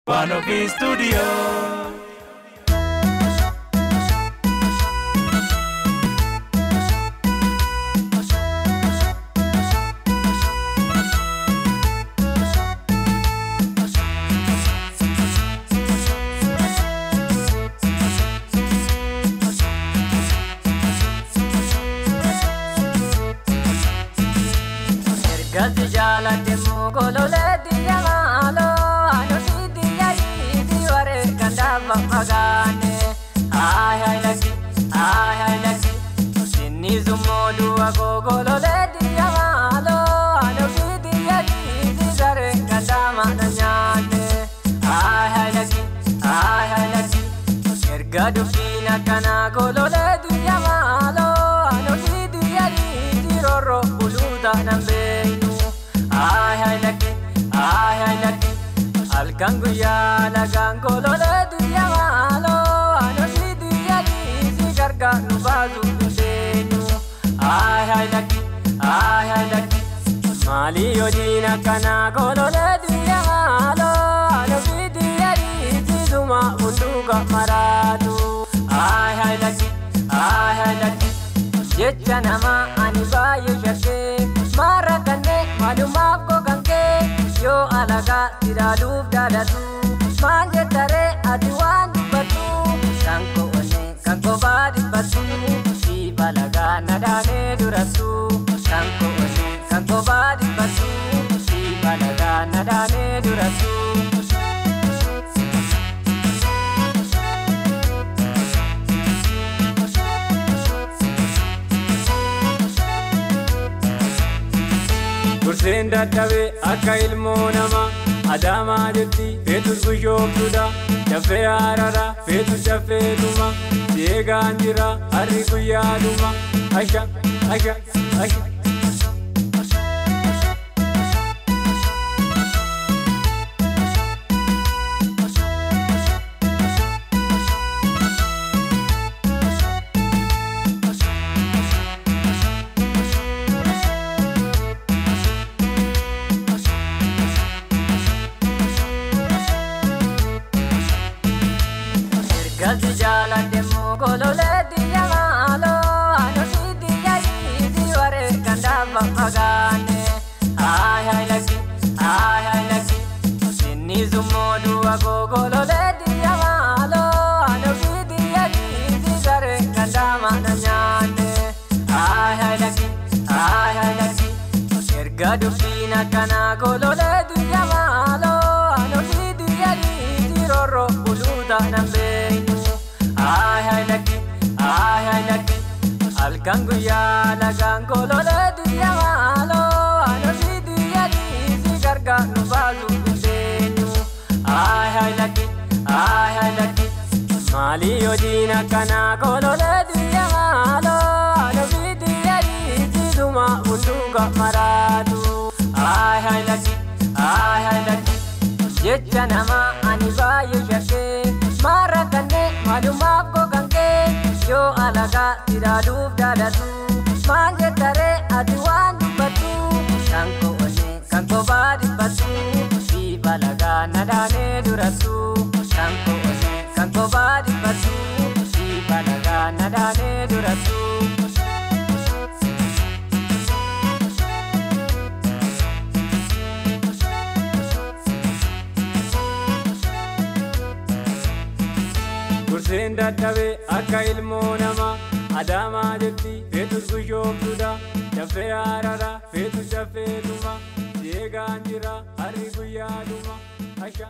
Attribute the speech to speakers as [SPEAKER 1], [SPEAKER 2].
[SPEAKER 1] Panopi Studio.
[SPEAKER 2] Gati jala demu golole diya malo anu diya di ware kanda magane ay lagi sinni zumodu ago golole diya malo anu diya di ware kanda magane ay lagi erga dufina kana golole diya malo anu diya di roro buluda nambe ay lagi alkangu ya lagango lole duya malo ano si duya di garga nubazu denu ay lagi mali yodina kana golole duya malo ano si duya di duma munduga maradu ay lagi jecha nama ani baye shake marakane malumaf ko kanke yo alaga tiraluf dadatu manje tare adiwan batu kanko badi batu si balaga nadane duratu kanko badi batu si balaga nadane duratu Kursenda tabe akka ilmo nama adama jetti fetu gushomtuda chafe arara fetu chafe duma deegaan jira harri guyyaa duma asha Gati jala demu golole diya malo anu diya di ware kanda magane ay lagi sinni zumodu ago golole diya malo anu diya di ware kanda magane ay lagi erga dufina kana golole diya malo anu diya di roro buluda nambe ay lagi alkangu ya lagango lole diya malo ano diya di garga nubazu denu ay lagi mali yodina kana golole diya malo ano diya di duma munduga maradu ay lagi jecha nama ani baye shake marakane malumaf ko kanke yo alaga tiraluf dadatu manje tare adiwan batu kanko badi batu si balaga nadane duratu kanko badi batu si balaga nadane duratu Kursenda tabe akka ilmo nama adama jetti fetu gushomtuda chafe arara fetu chafe duma deegaan jira harri guyyaa duma asha